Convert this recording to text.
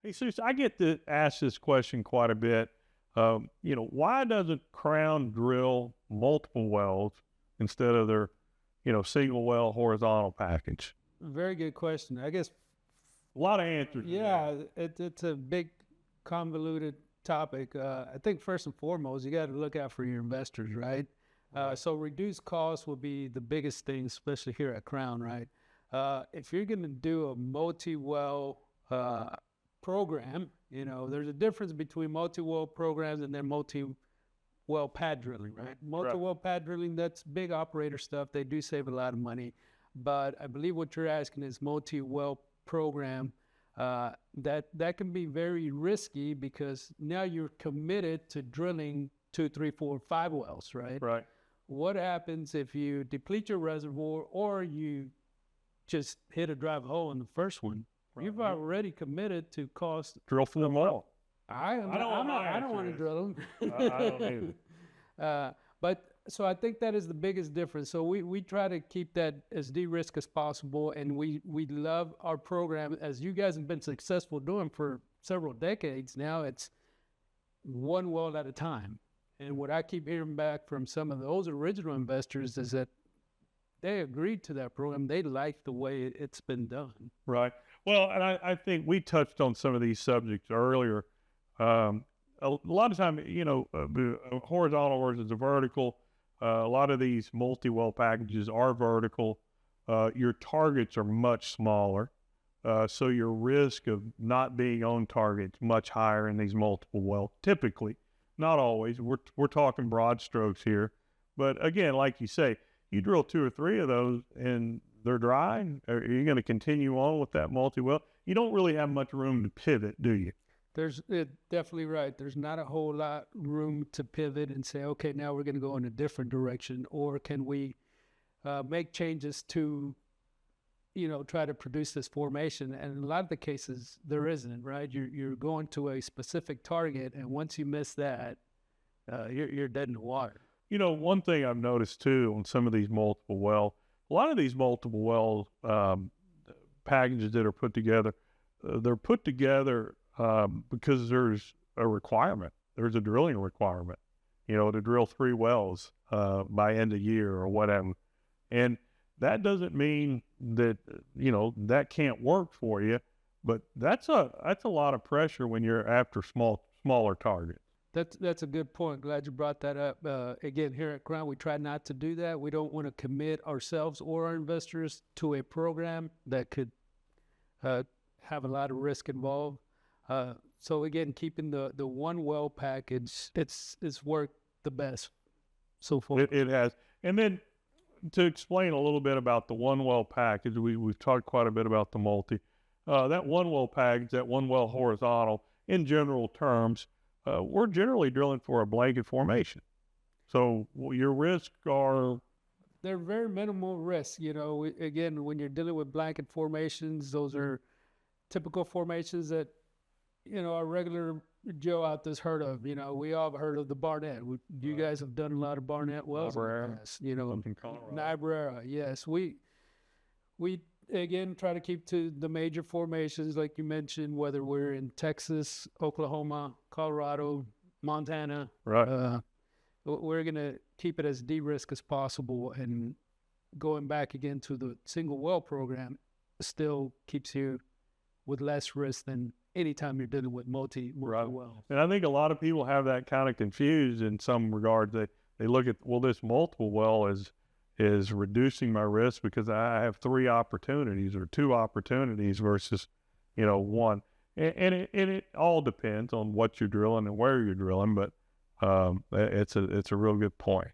Hey, Susan, I get to ask this question quite a bit. Why doesn't Crown drill multiple wells instead of their, single well horizontal package? Very good question. I guess, A lot of answers. yeah, it's a big, convoluted topic. I think first and foremost, you got to look out for your investors, right? So reduced costs will be the biggest thing, especially here at Crown, right? If you're going to do a multi-well program, there's a difference between multi-well programs and then multi-well pad drilling, right? Multi-well pad drilling, that's big operator stuff. They do save a lot of money. But I believe what you're asking is multi-well program. That can be very risky because now you're committed to drilling 2, 3, 4, 5 wells, right? Right. What happens if you deplete your reservoir or you just hit a drive hole in the first one? Right. You've already committed to cost. Drill for them all. I don't want to drill them. I don't either. But so I think that is the biggest difference. So we try to keep that as de-risk as possible, and we love our program, as you guys have been successful doing for several decades now. It's one well at a time. And what I keep hearing back from some of those original investors is that they agreed to that program. They like the way it's been done. Right. Well, and I think we touched on some of these subjects earlier. A lot of time, horizontal versus a vertical. A lot of these multi-well packages are vertical. Your targets are much smaller. So your risk of not being on target is much higher in these multiple wells, typically. Not always. We're talking broad strokes here. But again, like you say, you drill 2 or 3 of those and they're dry. Are you going to continue on with that multi-well? You don't really have much room to pivot, do you? Definitely right. There's not a whole lot room to pivot and say, okay, now we're going to go in a different direction, or can we make changes to, try to produce this formation? And in a lot of the cases, there isn't, right? You're going to a specific target, and once you miss that, you're dead in the water. One thing I've noticed too on some of these multiple wells, a lot of these multiple well packages that are put together, they're put together because there's a requirement. There's a drilling requirement, to drill 3 wells by end of year or whatever. And that doesn't mean that, that can't work for you, but that's a lot of pressure when you're after smaller targets. That's a good point. Glad you brought that up. Again, here at Crown, we try not to do that. We don't want to commit ourselves or our investors to a program that could have a lot of risk involved. So again, keeping the one well package, it's worked the best so far. It has. And then to explain a little bit about the one well package, we've talked quite a bit about the multi. That one well package, that one well horizontal, in general terms, we're generally drilling for a blanket formation. So your risks are... They're very minimal risks. Again, when you're dealing with blanket formations, those are typical formations that, our regular Joe out there's heard of. We all have heard of the Barnett. You guys have done a lot of Barnett wells. Niobrara, yes. We again try to keep to the major formations like you mentioned, whether we're in Texas, Oklahoma, Colorado, Montana. Right. We're going to keep it as de-risk as possible, and going back again to the single well program still keeps you with less risk than anytime you're dealing with multi wells. And I think a lot of people have that kind of confused in some regard. They look at, this multiple well is reducing my risk because I have 3 opportunities or 2 opportunities versus, 1. And it all depends on what you're drilling and where you're drilling, but it's a real good point.